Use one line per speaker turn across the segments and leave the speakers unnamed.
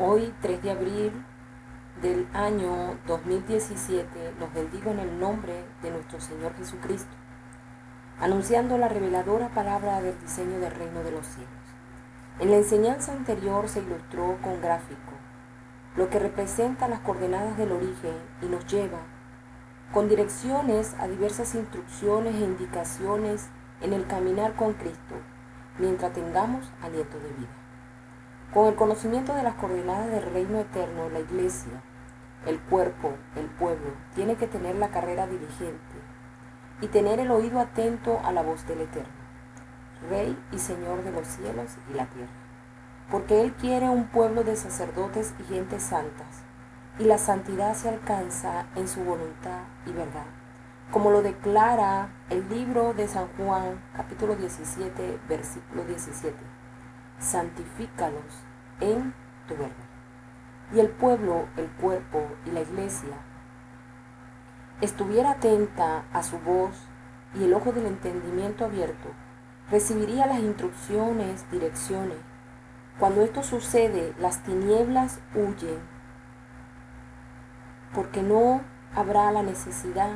Hoy, 3 de abril del año 2017, los bendigo en el nombre de nuestro Señor Jesucristo, anunciando la reveladora palabra del diseño del reino de los cielos. En la enseñanza anterior se ilustró con gráfico lo que representa las coordenadas del origen y nos lleva con direcciones a diversas instrucciones e indicaciones en el caminar con Cristo, mientras tengamos aliento de vida. Con el conocimiento de las coordenadas del reino eterno, la iglesia, el cuerpo, el pueblo, tiene que tener la carrera diligente y tener el oído atento a la voz del Eterno, Rey y Señor de los cielos y la tierra, porque Él quiere un pueblo de sacerdotes y gentes santas, y la santidad se alcanza en su voluntad y verdad, como lo declara el libro de San Juan, capítulo 17, versículo 17. Santifícalos en tu verdad. Y el pueblo, el cuerpo y la iglesia estuviera atenta a su voz y el ojo del entendimiento abierto, recibiría las instrucciones, direcciones. Cuando esto sucede, las tinieblas huyen, porque no habrá la necesidad,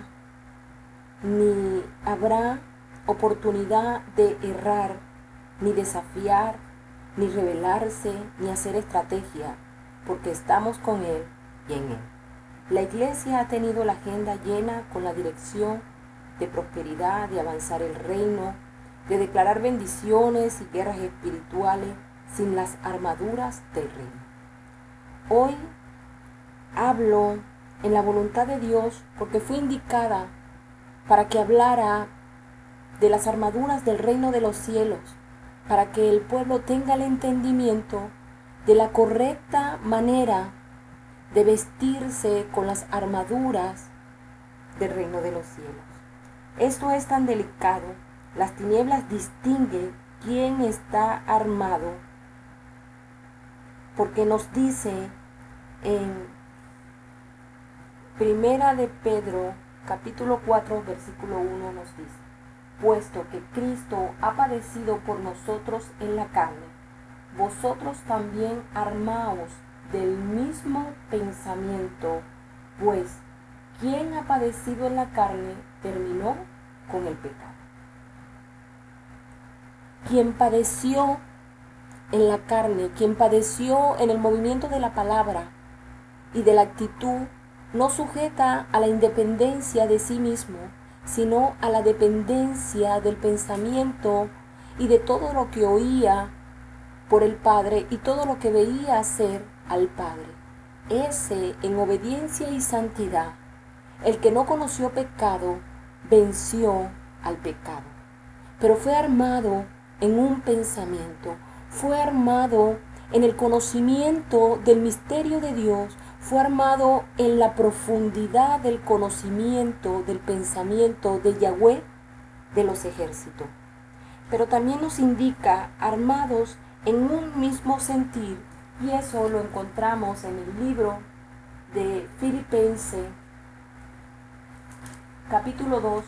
ni habrá oportunidad de errar, ni desafiar, ni rebelarse, ni hacer estrategia, porque estamos con Él y en Él. La iglesia ha tenido la agenda llena con la dirección de prosperidad, de avanzar el reino, de declarar bendiciones y guerras espirituales sin las armaduras del reino. Hoy hablo en la voluntad de Dios porque fui indicada para que hablara de las armaduras del reino de los cielos, para que el pueblo tenga el entendimiento de la correcta manera de vestirse con las armaduras del reino de los cielos. Esto es tan delicado. Las tinieblas distinguen quién está armado, porque nos dice en Primera de Pedro, capítulo 4, versículo 1, nos dice: puesto que Cristo ha padecido por nosotros en la carne, vosotros también armaos del mismo pensamiento, pues quien ha padecido en la carne terminó con el pecado. Quien padeció en la carne, quien padeció en el movimiento de la palabra y de la actitud, no sujeta a la independencia de sí mismo, sino a la dependencia del pensamiento y de todo lo que oía por el Padre y todo lo que veía hacer al Padre. Ese, en obediencia y santidad, el que no conoció pecado, venció al pecado. Pero fue armado en un pensamiento, fue armado en el conocimiento del misterio de Dios, fue armado en la profundidad del conocimiento, del pensamiento de Yahweh de los ejércitos. Pero también nos indica armados en un mismo sentir, y eso lo encontramos en el libro de Filipenses, capítulo 2.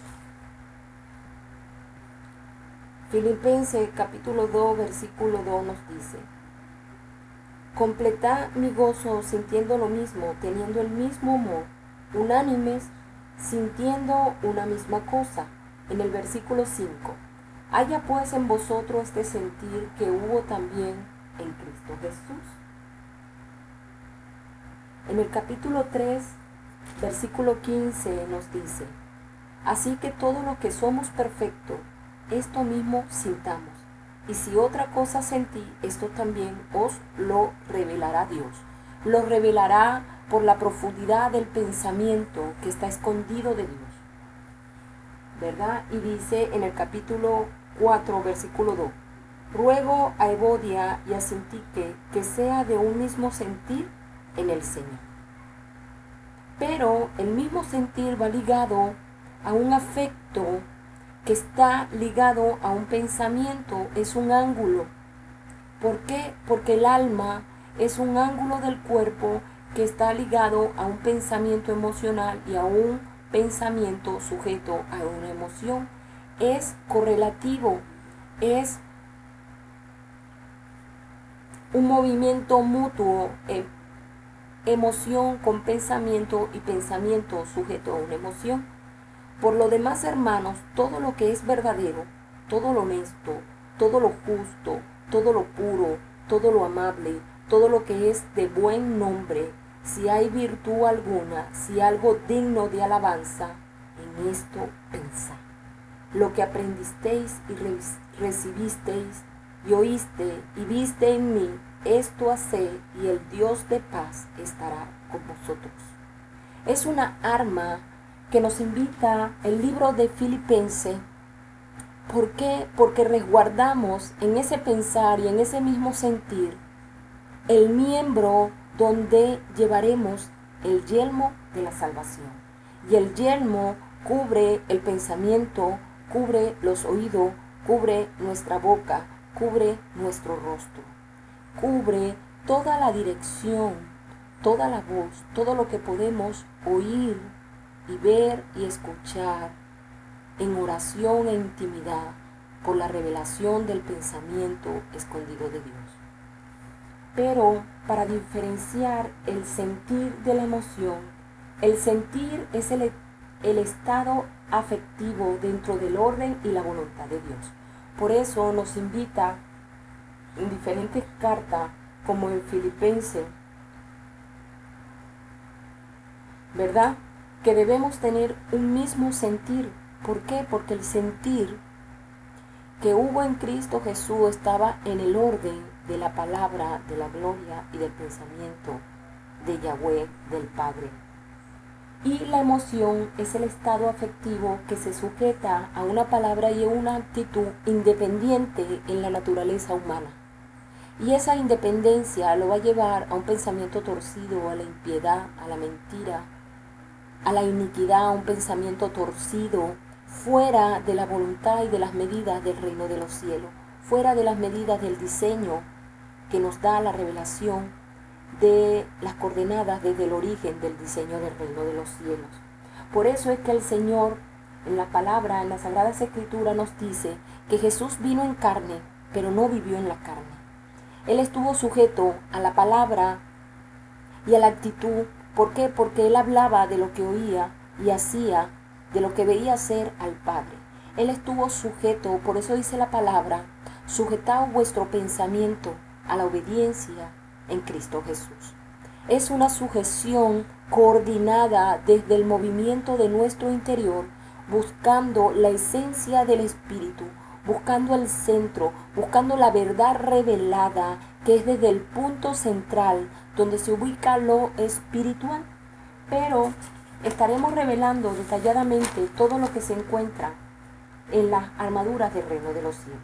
Filipenses capítulo 2, versículo 2 nos dice: completad mi gozo sintiendo lo mismo, teniendo el mismo amor, unánimes, sintiendo una misma cosa. En el versículo 5, haya pues en vosotros este sentir que hubo también en Cristo Jesús. En el capítulo 3, versículo 15 nos dice: así que todos los que somos perfectos, esto mismo sintamos. Y si otra cosa sentí, esto también os lo revelará Dios. Lo revelará por la profundidad del pensamiento que está escondido de Dios, ¿verdad? Y dice en el capítulo 4, versículo 2: ruego a Evodia y a Sintique que sea de un mismo sentir en el Señor. Pero el mismo sentir va ligado a un afecto que está ligado a un pensamiento, es un ángulo. ¿Por qué? Porque el alma es un ángulo del cuerpo que está ligado a un pensamiento emocional y a un pensamiento sujeto a una emoción. Es correlativo, es un movimiento mutuo, emoción con pensamiento y pensamiento sujeto a una emoción. Por lo demás, hermanos, todo lo que es verdadero, todo lo honesto, todo lo justo, todo lo puro, todo lo amable, todo lo que es de buen nombre, si hay virtud alguna, si algo digno de alabanza, en esto pensad. Lo que aprendisteis y recibisteis y oíste y viste en mí, esto haced, y el Dios de paz estará con vosotros. Es una arma que nos invita el libro de Filipenses. ¿Por qué? Porque resguardamos en ese pensar y en ese mismo sentir el miembro donde llevaremos el yelmo de la salvación. Y el yelmo cubre el pensamiento, cubre los oídos, cubre nuestra boca, cubre nuestro rostro, cubre toda la dirección, toda la voz, todo lo que podemos oír y ver y escuchar en oración e intimidad por la revelación del pensamiento escondido de Dios. Pero para diferenciar el sentir de la emoción, el sentir es el estado afectivo dentro del orden y la voluntad de Dios. Por eso nos invita en diferentes cartas, como en Filipenses, ¿verdad? Que debemos tener un mismo sentir. ¿Por qué? Porque el sentir que hubo en Cristo Jesús estaba en el orden de la palabra, de la gloria y del pensamiento de Yahweh, del Padre. Y la emoción es el estado afectivo que se sujeta a una palabra y a una actitud independiente en la naturaleza humana. Y esa independencia lo va a llevar a un pensamiento torcido, a la impiedad, a la mentira, a la iniquidad, a un pensamiento torcido, fuera de la voluntad y de las medidas del reino de los cielos, fuera de las medidas del diseño que nos da la revelación de las coordenadas desde el origen del diseño del reino de los cielos. Por eso es que el Señor en la palabra, en las Sagradas Escrituras, nos dice que Jesús vino en carne, pero no vivió en la carne. Él estuvo sujeto a la palabra y a la actitud. ¿Por qué? Porque Él hablaba de lo que oía y hacía de lo que veía hacer al Padre. Él estuvo sujeto, por eso dice la palabra, sujetad vuestro pensamiento a la obediencia en Cristo Jesús. Es una sujeción coordinada desde el movimiento de nuestro interior, buscando la esencia del Espíritu, buscando el centro, buscando la verdad revelada, que es desde el punto central donde se ubica lo espiritual. Pero estaremos revelando detalladamente todo lo que se encuentra en las armaduras del reino de los cielos.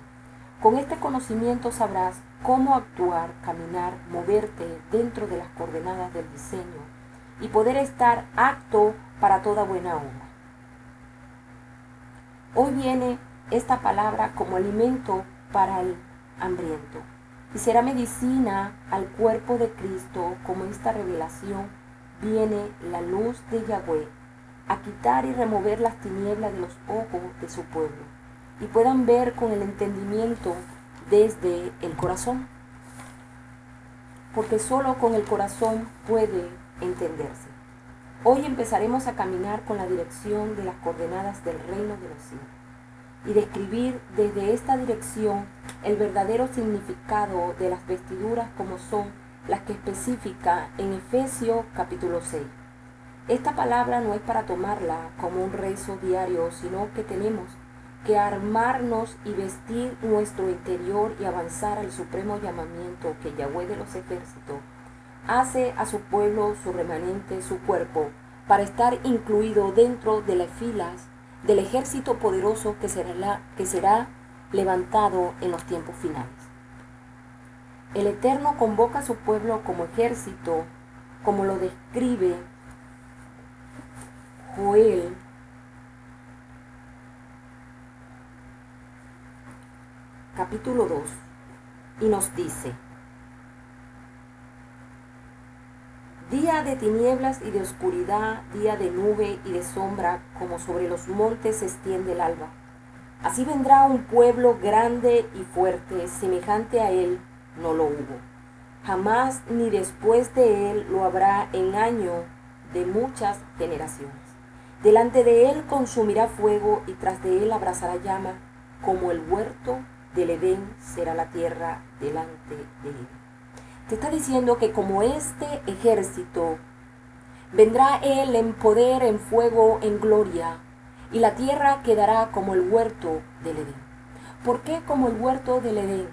Con este conocimiento sabrás cómo actuar, caminar, moverte dentro de las coordenadas del diseño y poder estar apto para toda buena obra. Hoy viene esta palabra como alimento para el hambriento y será medicina al cuerpo de Cristo, como esta revelación viene la luz de Yahweh a quitar y remover las tinieblas de los ojos de su pueblo y puedan ver con el entendimiento desde el corazón, porque solo con el corazón puede entenderse. Hoy empezaremos a caminar con la dirección de las coordenadas del reino de los cielos y describir desde esta dirección el verdadero significado de las vestiduras como son las que especifica en Efesios capítulo 6. Esta palabra no es para tomarla como un rezo diario, sino que tenemos que armarnos y vestir nuestro interior y avanzar al supremo llamamiento que Yahweh de los ejércitos hace a su pueblo, su remanente, su cuerpo, para estar incluido dentro de las filas del ejército poderoso que será levantado en los tiempos finales. El Eterno convoca a su pueblo como ejército, como lo describe Joel capítulo 2, y nos dice: día de tinieblas y de oscuridad, día de nube y de sombra, como sobre los montes se extiende el alba. Así vendrá un pueblo grande y fuerte, semejante a él no lo hubo. jamás ni después de él lo habrá en año de muchas generaciones. Delante de él consumirá fuego y tras de él abrazará llama, como el huerto del Edén será la tierra delante de él. Te está diciendo que como este ejército vendrá él en poder, en fuego, en gloria, y la tierra quedará como el huerto del Edén. ¿Por qué como el huerto del Edén?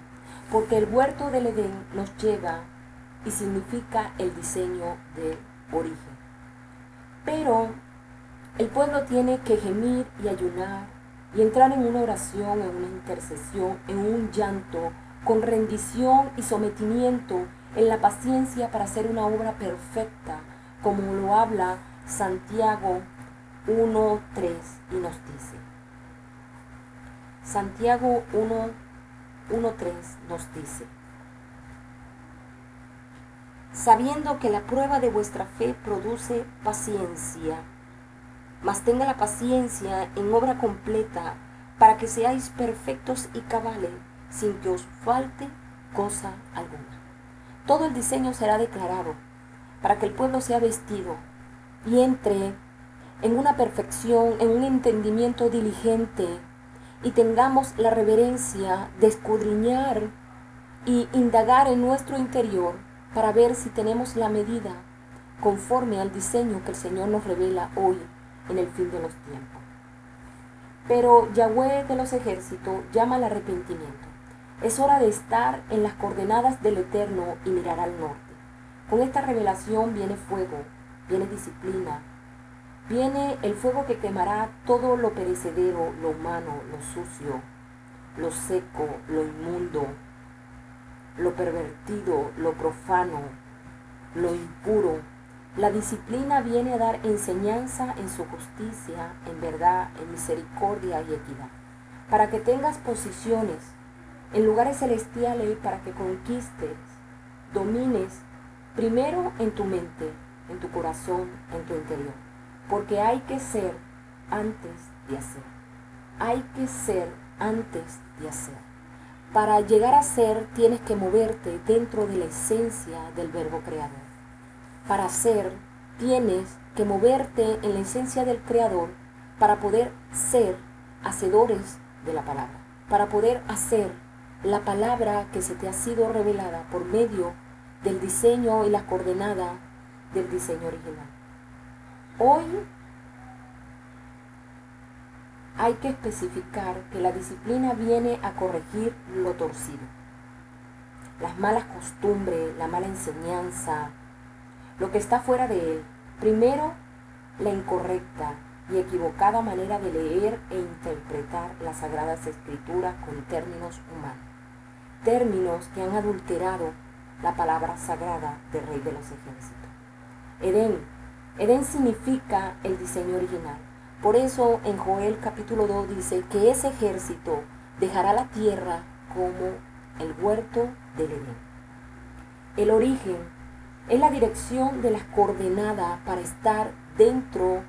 Porque el huerto del Edén nos lleva y significa el diseño de origen. Pero el pueblo tiene que gemir y ayunar y entrar en una oración, en una intercesión, en un llanto, con rendición y sometimiento, en la paciencia para hacer una obra perfecta, como lo habla Santiago 1:3 y nos dice. Santiago 1:3 nos dice: sabiendo que la prueba de vuestra fe produce paciencia, mas tenga la paciencia en obra completa, para que seáis perfectos y cabales, sin que os falte cosa alguna. Todo el diseño será declarado, para que el pueblo sea vestido y entre en una perfección, en un entendimiento diligente, y tengamos la reverencia de escudriñar y indagar en nuestro interior para ver si tenemos la medida conforme al diseño que el Señor nos revela hoy en el fin de los tiempos. Pero Yahweh de los ejércitos llama al arrepentimiento. Es hora de estar en las coordenadas del Eterno y mirar al norte. Con esta revelación viene fuego, viene disciplina, viene el fuego que quemará todo lo perecedero, lo humano, lo sucio, lo seco, lo inmundo, lo pervertido, lo profano, lo impuro. La disciplina viene a dar enseñanza en su justicia, en verdad, en misericordia y equidad, para que tengas posiciones en lugares celestiales y para que conquistes, domines, primero en tu mente, en tu corazón, en tu interior. Porque hay que ser antes de hacer. Hay que ser antes de hacer. Para llegar a ser tienes que moverte dentro de la esencia del verbo creador. Para ser tienes que moverte en la esencia del creador para poder ser hacedores de la palabra. Para poder hacer la palabra que se te ha sido revelada por medio del diseño y la coordenada del diseño original. Hoy hay que especificar que la disciplina viene a corregir lo torcido, las malas costumbres, la mala enseñanza, lo que está fuera de él. Primero, la incorrecta y equivocada manera de leer e interpretar las Sagradas Escrituras con términos humanos, términos que han adulterado la palabra sagrada del Rey de los Ejércitos. Edén significa el diseño original. Por eso en Joel capítulo 2 dice que ese ejército dejará la tierra como el huerto del Edén. El origen es la dirección de las coordenadas para estar dentro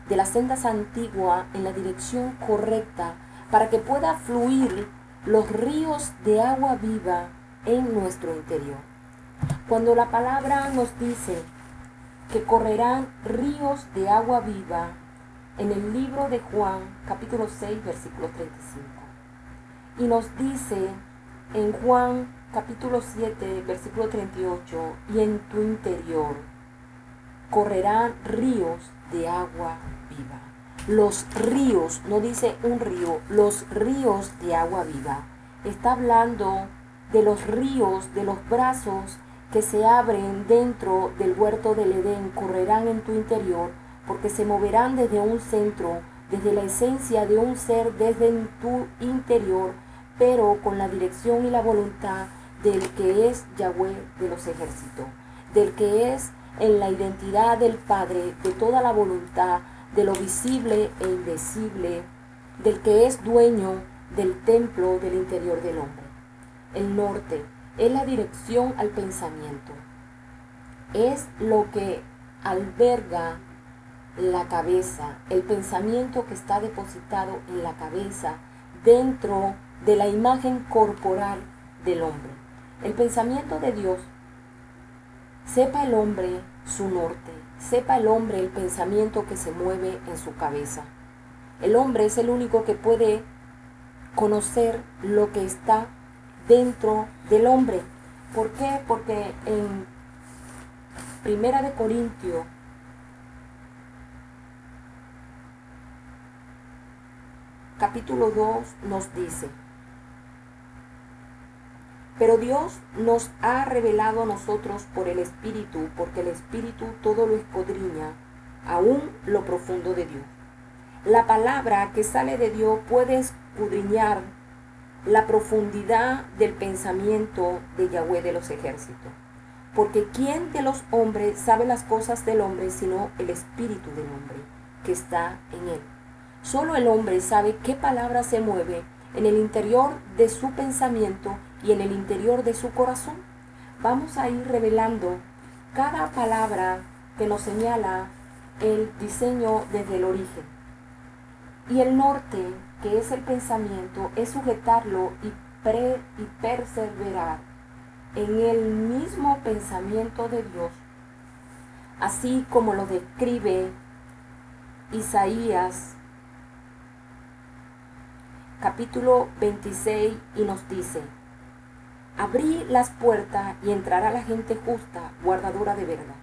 de las sendas antiguas en la dirección correcta para que pueda fluir los ríos de agua viva en nuestro interior. Cuando la palabra nos dice que correrán ríos de agua viva, en el libro de Juan, capítulo 6, versículo 35. Y nos dice en Juan, capítulo 7, versículo 38, y en tu interior correrán ríos de agua viva. Los ríos, no dice un río, los ríos de agua viva. Está hablando de los ríos, de los brazos que se abren dentro del huerto del Edén, correrán en tu interior, porque se moverán desde un centro, desde la esencia de un ser, desde tu interior, pero con la dirección y la voluntad del que es Yahweh de los ejércitos, del que es en la identidad del Padre, de toda la voluntad, de lo visible e invisible, del que es dueño del templo del interior del hombre. El norte es la dirección al pensamiento, es lo que alberga la cabeza, el pensamiento que está depositado en la cabeza dentro de la imagen corporal del hombre. El pensamiento de Dios Sepa el hombre su norte, sepa el hombre el pensamiento que se mueve en su cabeza. El hombre es el único que puede conocer lo que está dentro del hombre. ¿Por qué? Porque en Primera de Corintios, capítulo 2, nos dice: pero Dios nos ha revelado a nosotros por el Espíritu, porque el Espíritu todo lo escudriña, aún lo profundo de Dios. La palabra que sale de Dios puede escudriñar la profundidad del pensamiento de Yahweh de los ejércitos. Porque ¿quién de los hombres sabe las cosas del hombre sino el Espíritu del hombre que está en él? Solo el hombre sabe qué palabra se mueve en el interior de su pensamiento y en el interior de su corazón. Vamos a ir revelando cada palabra que nos señala el diseño desde el origen. Y el norte, que es el pensamiento, es sujetarlo y perseverar en el mismo pensamiento de Dios, así como lo describe Isaías capítulo 26, y nos dice: abrí las puertas y entrará la gente justa, guardadora de verdad.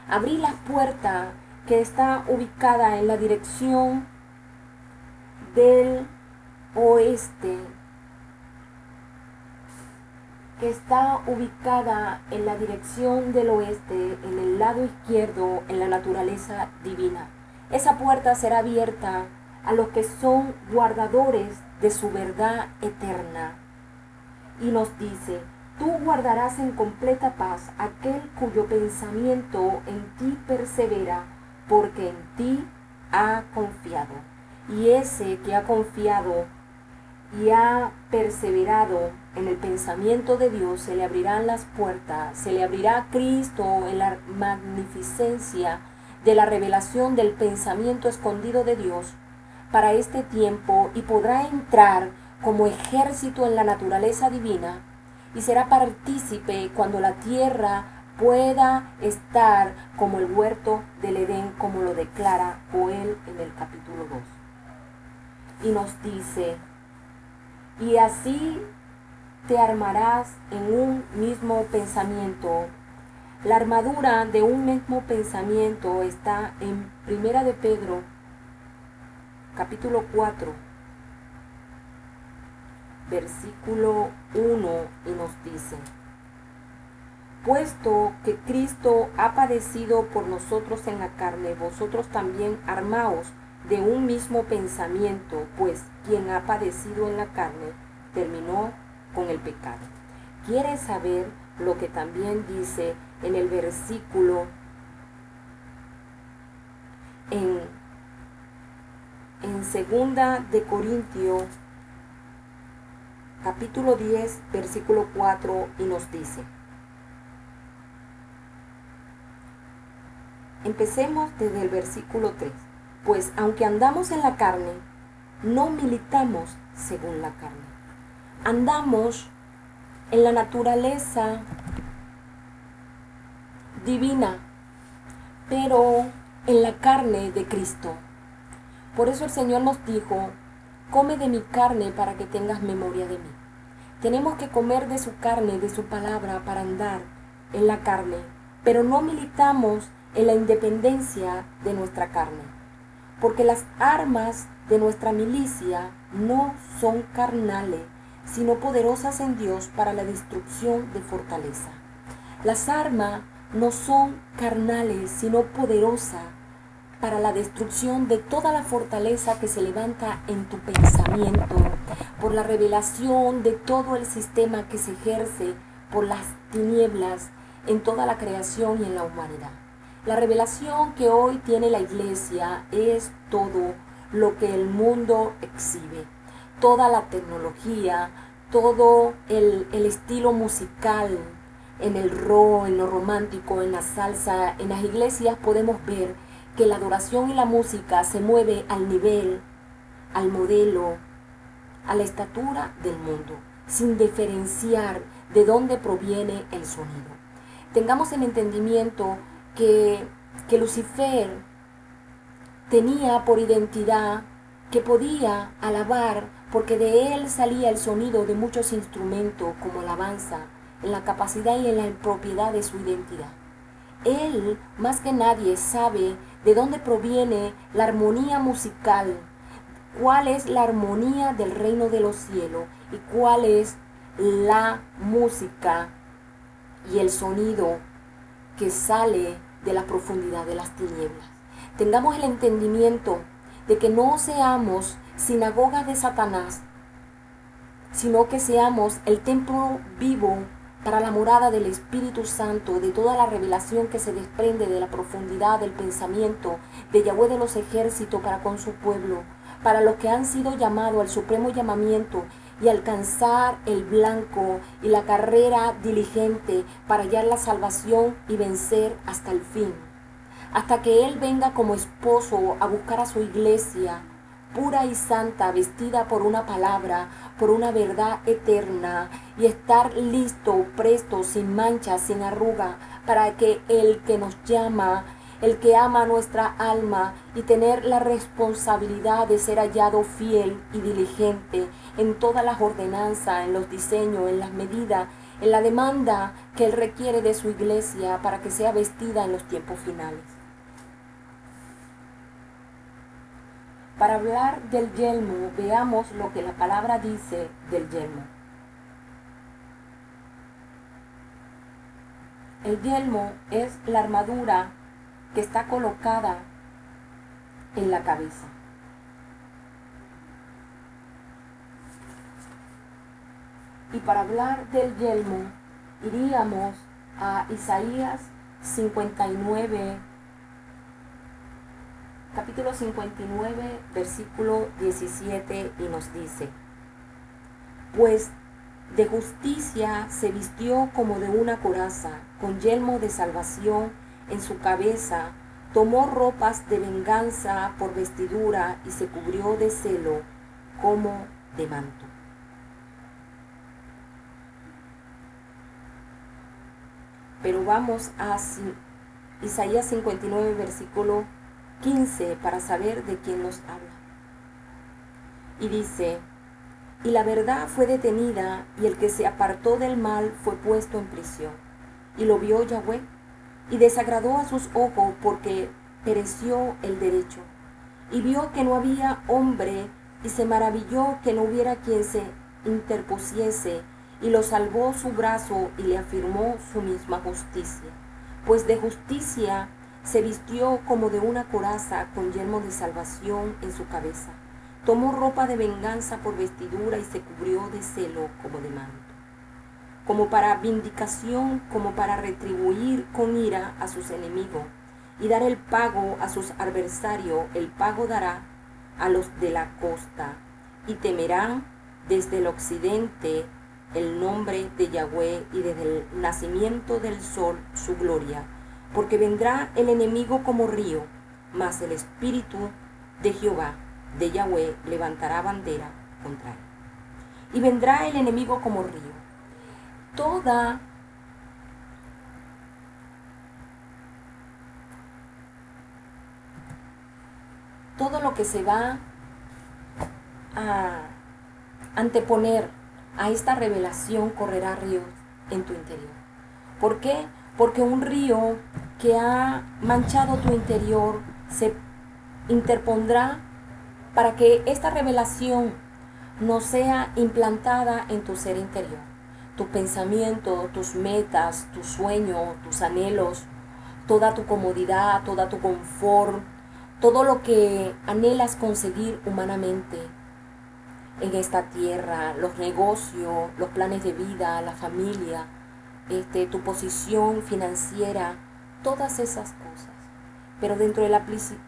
Abrí la puerta que está ubicada en la dirección del oeste, en el lado izquierdo, en la naturaleza divina. Esa puerta será abierta a los que son guardadores de su verdad eterna. Y nos dice: tú guardarás en completa paz aquel cuyo pensamiento en ti persevera, porque en ti ha confiado. Y ese que ha confiado y ha perseverado en el pensamiento de Dios, se le abrirán las puertas, se le abrirá a Cristo en la magnificencia de la revelación del pensamiento escondido de Dios para este tiempo, y podrá entrar como ejército en la naturaleza divina y será partícipe cuando la tierra pueda estar como el huerto del Edén, como lo declara Joel en el capítulo 2. Y nos dice: y así te armarás en un mismo pensamiento. La armadura de un mismo pensamiento está en Primera de Pedro, capítulo 4, versículo 1, y nos dice: puesto que Cristo ha padecido por nosotros en la carne, vosotros también armaos de un mismo pensamiento, pues quien ha padecido en la carne terminó con el pecado. ¿Quieres saber lo que también dice en el versículo en Segunda de Corintios capítulo 10 versículo 4, y nos dice: empecemos desde el versículo 3. Pues aunque andamos en la carne, no militamos según la carne. Andamos en la naturaleza divina, pero en la carne de Cristo. Por eso el Señor nos dijo: come de mi carne para que tengas memoria de mí. Tenemos que comer de su carne, de su palabra, para andar en la carne, pero no militamos en la independencia de nuestra carne, porque las armas de nuestra milicia no son carnales, sino poderosas en Dios para la destrucción de fortaleza. Las armas no son carnales, sino poderosas para la destrucción de toda la fortaleza que se levanta en tu pensamiento, por la revelación de todo el sistema que se ejerce por las tinieblas en toda la creación y en la humanidad. La revelación que hoy tiene la iglesia es todo lo que el mundo exhibe, toda la tecnología, todo el estilo musical, en el rock, en lo romántico, en la salsa. En las iglesias podemos ver que la adoración y la música se mueve al nivel, al modelo, a la estatura del mundo, sin diferenciar de dónde proviene el sonido. tengamos el entendimiento que Lucifer tenía por identidad que podía alabar, porque de él salía el sonido de muchos instrumentos como alabanza, en la capacidad y en la propiedad de su identidad. Él, más que nadie, sabe de dónde proviene la armonía musical, cuál es la armonía del reino de los cielos y cuál es la música y el sonido que sale de la profundidad de las tinieblas. Tengamos el entendimiento de que no seamos sinagogas de Satanás, sino que seamos el templo vivo para la morada del Espíritu Santo, de toda la revelación que se desprende de la profundidad del pensamiento de Yahweh de los ejércitos para con su pueblo, para los que han sido llamados al supremo llamamiento y alcanzar el blanco y la carrera diligente para hallar la salvación y vencer hasta el fin, hasta que Él venga como esposo a buscar a su iglesia, pura y santa, vestida por una palabra, por una verdad eterna, y estar listo, presto, sin mancha, sin arruga, para que el que nos llama, el que ama nuestra alma, y tener la responsabilidad de ser hallado fiel y diligente en todas las ordenanzas, en los diseños, en las medidas, en la demanda que Él requiere de su iglesia para que sea vestida en los tiempos finales. Para hablar del yelmo, veamos lo que la palabra dice del yelmo. El yelmo es la armadura que está colocada en la cabeza. Y para hablar del yelmo, iríamos a Isaías 59, capítulo 59, versículo 17, y nos dice: pues de justicia se vistió como de una coraza, con yelmo de salvación en su cabeza, tomó ropas de venganza por vestidura y se cubrió de celo como de manto. Pero vamos a Isaías 59, versículo 15, para saber de quién nos habla. Y dice: y la verdad fue detenida, y el que se apartó del mal fue puesto en prisión. Y lo vio Yahweh, y desagradó a sus ojos, porque pereció el derecho. Y vio que no había hombre, y se maravilló que no hubiera quien se interpusiese, y lo salvó su brazo, y le afirmó su misma justicia. Pues de justicia se vistió como de una coraza, con yelmo de salvación en su cabeza. Tomó ropa de venganza por vestidura y se cubrió de celo como de manto. Como para vindicación, como para retribuir con ira a sus enemigos y dar el pago a sus adversarios, el pago dará a los de la costa, y temerán desde el occidente el nombre de Yahweh, y desde el nacimiento del sol su gloria, porque vendrá el enemigo como río, mas el espíritu de Jehová, de Yahweh, levantará bandera contra él. Y vendrá el enemigo como río. Todo lo que se va a anteponer a esta revelación correrá ríos en tu interior. ¿Por qué? Porque un río que ha manchado tu interior se interpondrá para que esta revelación no sea implantada en tu ser interior. Tu pensamiento, tus metas, tus sueños, tus anhelos, toda tu comodidad, toda tu confort, todo lo que anhelas conseguir humanamente en esta tierra, los negocios, los planes de vida, la familia, tu posición financiera, todas esas cosas. Pero dentro de la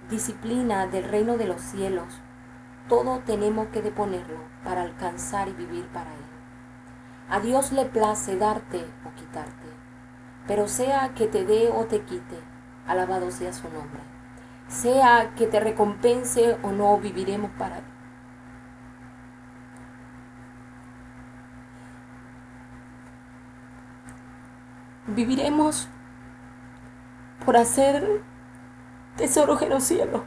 disciplina del reino de los cielos, todo tenemos que deponerlo para alcanzar y vivir para Él. A Dios le place darte o quitarte, pero sea que te dé o te quite, alabado sea su nombre. Sea que te recompense o no, viviremos para Él. Viviremos por hacer tesoros en los cielos.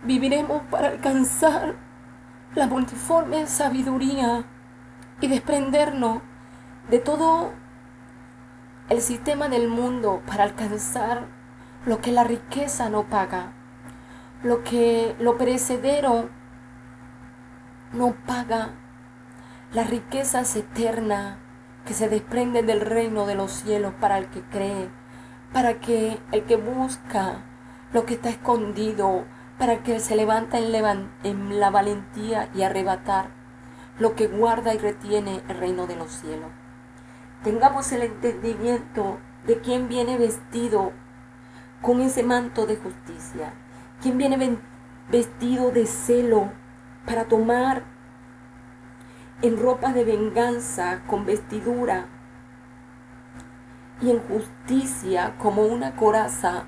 Viviremos para alcanzar la multiforme sabiduría y desprendernos de todo el sistema del mundo para alcanzar lo que la riqueza no paga, lo que lo perecedero no paga, las riquezas eternas que se desprenden del reino de los cielos para el que cree, para que el que busca lo que está escondido, para que se levanta en la valentía y arrebatar lo que guarda y retiene el reino de los cielos. Tengamos el entendimiento de quién viene vestido con ese manto de justicia, quién viene vestido de celo para tomar en ropa de venganza con vestidura y en justicia como una coraza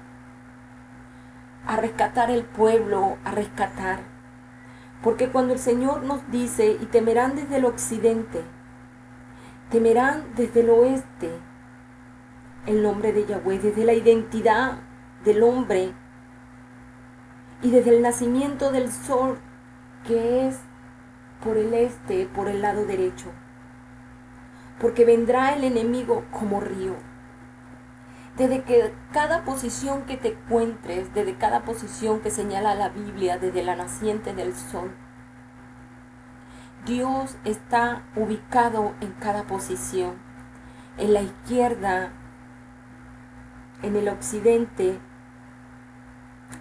a rescatar el pueblo, a rescatar. Porque cuando el Señor nos dice, y temerán desde el occidente, temerán desde el oeste, el nombre de Yahweh, desde la identidad del hombre y desde el nacimiento del sol, que es por el este, por el lado derecho. Porque vendrá el enemigo como río. Desde que cada posición que te encuentres, desde cada posición que señala la Biblia, desde la naciente del sol, Dios está ubicado en cada posición. En la izquierda, en el occidente,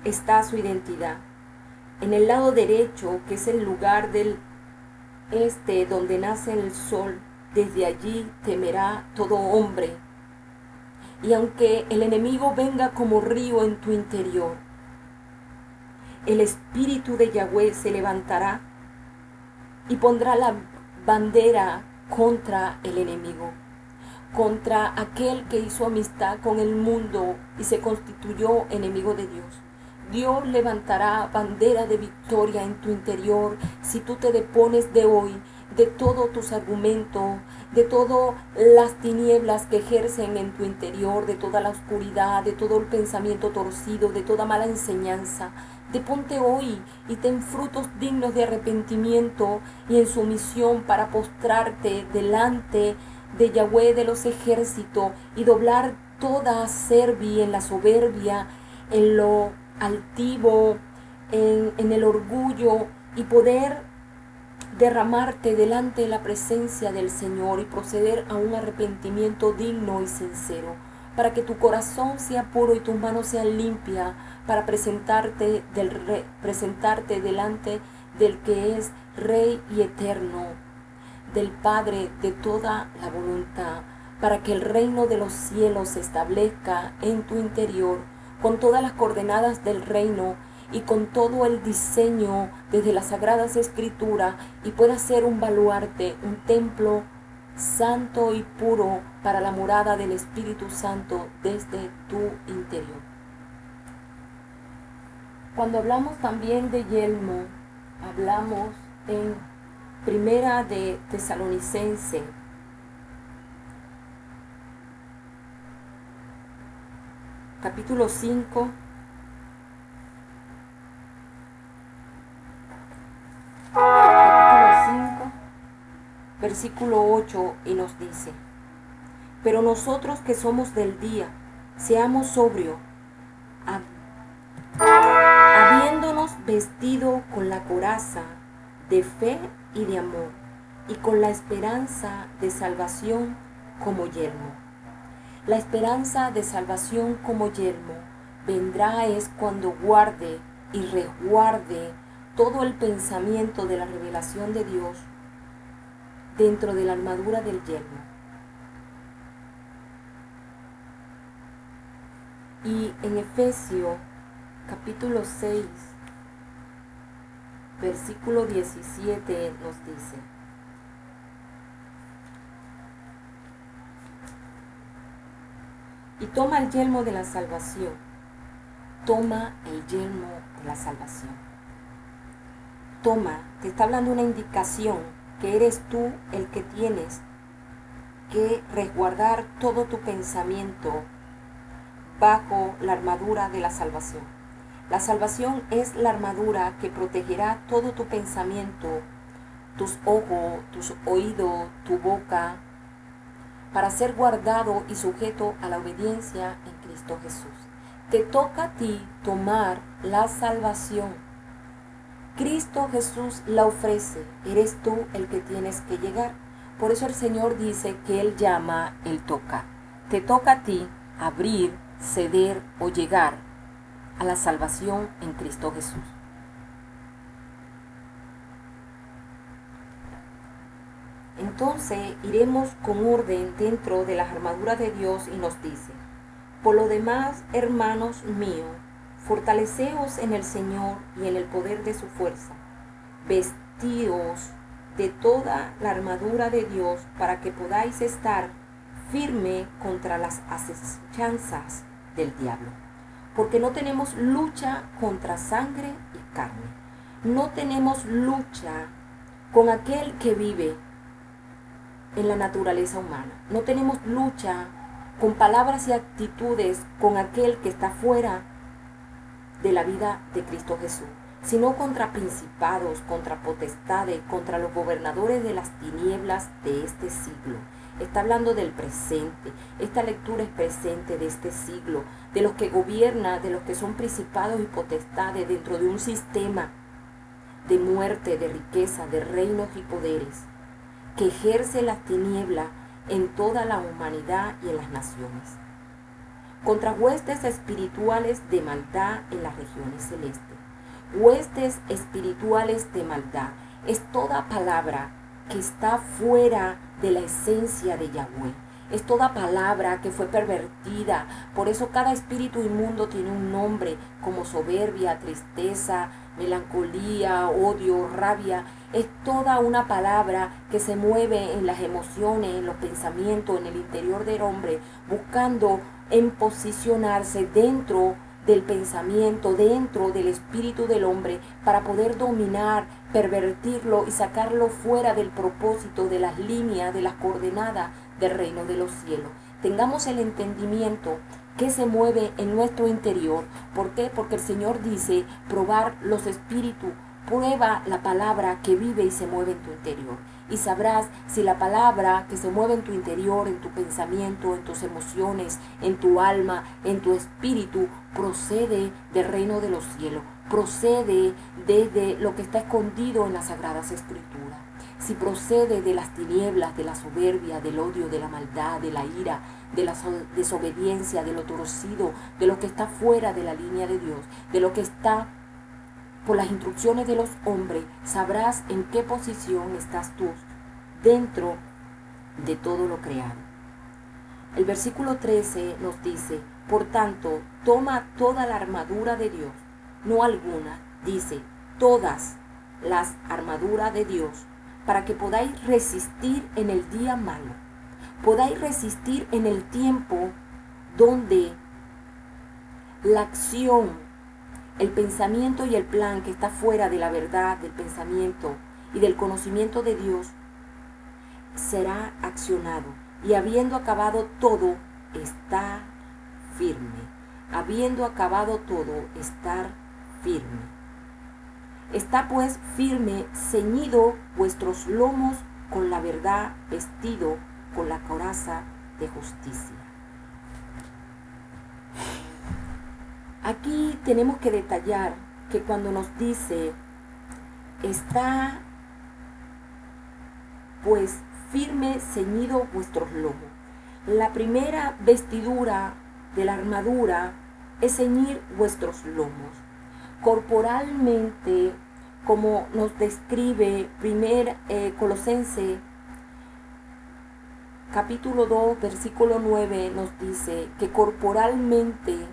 está su identidad. En el lado derecho, que es el lugar del este, donde nace el sol, desde allí temerá todo hombre. Y aunque el enemigo venga como río en tu interior, el espíritu de Yahweh se levantará y pondrá la bandera contra el enemigo, contra aquel que hizo amistad con el mundo y se constituyó enemigo de Dios. Dios levantará bandera de victoria en tu interior si tú te depones de hoy de todos tus argumentos, de todas las tinieblas que ejercen en tu interior, de toda la oscuridad, de todo el pensamiento torcido, de toda mala enseñanza. Deponte hoy y ten frutos dignos de arrepentimiento y en sumisión para postrarte delante de Yahweh de los ejércitos y doblar toda cerviz en la soberbia, en lo altivo, en el orgullo, y poder derramarte delante de la presencia del Señor y proceder a un arrepentimiento digno y sincero, para que tu corazón sea puro y tus manos sean limpias, para presentarte delante del que es Rey y Eterno, del Padre de toda la voluntad, para que el reino de los cielos se establezca en tu interior, con todas las coordenadas del reino y con todo el diseño desde las Sagradas Escrituras, y pueda ser un baluarte, un templo santo y puro para la morada del Espíritu Santo desde tu interior. Cuando hablamos también de yelmo, hablamos en Primera de Tesalonicense, capítulo 5, versículo 8, y nos dice: pero nosotros que somos del día, seamos sobrios, habiéndonos vestido con la coraza de fe y de amor, y con la esperanza de salvación como yelmo. La esperanza de salvación como yelmo vendrá es cuando guarde y resguarde todo el pensamiento de la revelación de Dios dentro de la armadura del yelmo. Y en Efesios capítulo 6, versículo 17 nos dice: y toma el yelmo de la salvación. Toma el yelmo de la salvación. Toma, te está hablando una indicación que eres tú el que tienes que resguardar todo tu pensamiento bajo la armadura de la salvación. La salvación es la armadura que protegerá todo tu pensamiento, tus ojos, tus oídos, tu boca, para ser guardado y sujeto a la obediencia en Cristo Jesús. Te toca a ti tomar la salvación. Cristo Jesús la ofrece, eres tú el que tienes que llegar. Por eso el Señor dice que Él llama, Él toca. Te toca a ti abrir, ceder o llegar a la salvación en Cristo Jesús. Entonces iremos con orden dentro de las armaduras de Dios y nos dice: por lo demás, hermanos míos, fortaleceos en el Señor y en el poder de su fuerza. Vestíos de toda la armadura de Dios para que podáis estar firme contra las asechanzas del diablo. Porque no tenemos lucha contra sangre y carne. No tenemos lucha con aquel que vive en la naturaleza humana. No tenemos lucha con palabras y actitudes con aquel que está fuera de la vida de Cristo Jesús, sino contra principados, contra potestades, contra los gobernadores de las tinieblas de este siglo. Está hablando del presente. Esta lectura es presente de este siglo, de los que gobiernan, de los que son principados y potestades dentro de un sistema de muerte, de riqueza, de reinos y poderes, que ejerce las tinieblas en toda la humanidad y en las naciones. Contra huestes espirituales de maldad en las regiones celestes. Huestes espirituales de maldad es toda palabra que está fuera de la esencia de Yahweh. Es toda palabra que fue pervertida. Por eso cada espíritu inmundo tiene un nombre, como soberbia, tristeza, melancolía, odio, rabia. Es toda una palabra que se mueve en las emociones, en los pensamientos, en el interior del hombre, buscando en posicionarse dentro del pensamiento, dentro del espíritu del hombre, para poder dominar, pervertirlo y sacarlo fuera del propósito, de las líneas, de las coordenadas del reino de los cielos. Tengamos el entendimiento que se mueve en nuestro interior. ¿Por qué? Porque el Señor dice probar los espíritus. Prueba la palabra que vive y se mueve en tu interior. Y sabrás si la palabra que se mueve en tu interior, en tu pensamiento, en tus emociones, en tu alma, en tu espíritu, procede del reino de los cielos. Procede desde lo que está escondido en las Sagradas Escrituras. Si procede de las tinieblas, de la soberbia, del odio, de la maldad, de la ira, de la desobediencia, de lo torcido, de lo que está fuera de la línea de Dios, de lo que está por las instrucciones de los hombres, sabrás en qué posición estás tú dentro de todo lo creado. El versículo 13 nos dice: por tanto, toma toda la armadura de Dios, no alguna, dice todas las armaduras de Dios, para que podáis resistir en el día malo, podáis resistir en el tiempo donde la acción, el pensamiento y el plan que está fuera de la verdad, del pensamiento y del conocimiento de Dios será accionado. Y habiendo acabado todo, está firme. Habiendo acabado todo, estar firme. Está pues firme, ceñido vuestros lomos con la verdad, vestido con la coraza de justicia. Aquí tenemos que detallar que cuando nos dice está pues firme, ceñido vuestros lomos, la primera vestidura de la armadura es ceñir vuestros lomos. Corporalmente, como nos describe Colosenses capítulo 2, versículo 9, nos dice que corporalmente,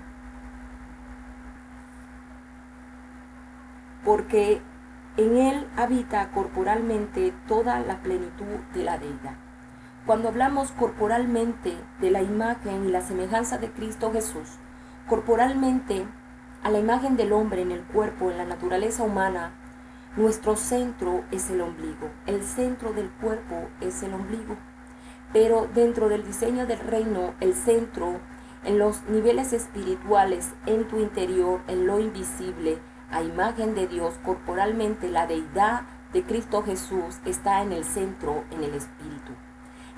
porque en Él habita corporalmente toda la plenitud de la deidad. Cuando hablamos corporalmente de la imagen y la semejanza de Cristo Jesús, corporalmente, a la imagen del hombre en el cuerpo, en la naturaleza humana, nuestro centro es el ombligo. El centro del cuerpo es el ombligo. Pero dentro del diseño del reino, el centro, en los niveles espirituales, en tu interior, en lo invisible, a imagen de Dios, corporalmente, la deidad de Cristo Jesús está en el centro, en el espíritu.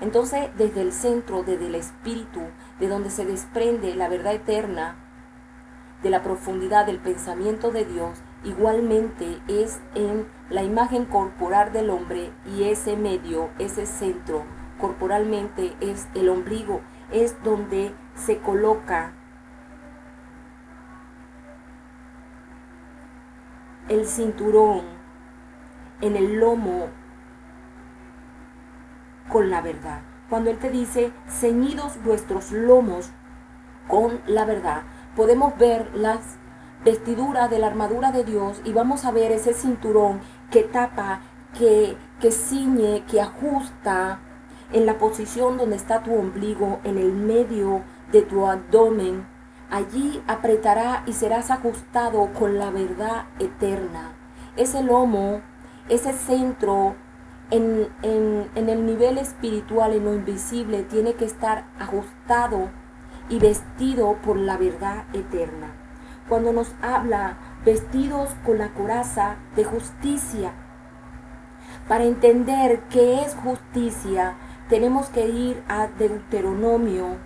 Entonces, desde el centro, desde el espíritu, de donde se desprende la verdad eterna, de la profundidad del pensamiento de Dios, igualmente es en la imagen corporal del hombre, y ese medio, ese centro, corporalmente es el ombligo, es donde se coloca el cinturón en el lomo con la verdad. Cuando Él te dice, ceñidos vuestros lomos con la verdad, podemos ver las vestiduras de la armadura de Dios y vamos a ver ese cinturón que tapa, que ciñe, que ajusta en la posición donde está tu ombligo, en el medio de tu abdomen. Allí apretará y serás ajustado con la verdad eterna. Ese lomo, ese centro en el nivel espiritual, en lo invisible, tiene que estar ajustado y vestido por la verdad eterna. Cuando nos habla vestidos con la coraza de justicia, para entender qué es justicia, tenemos que ir a Deuteronomio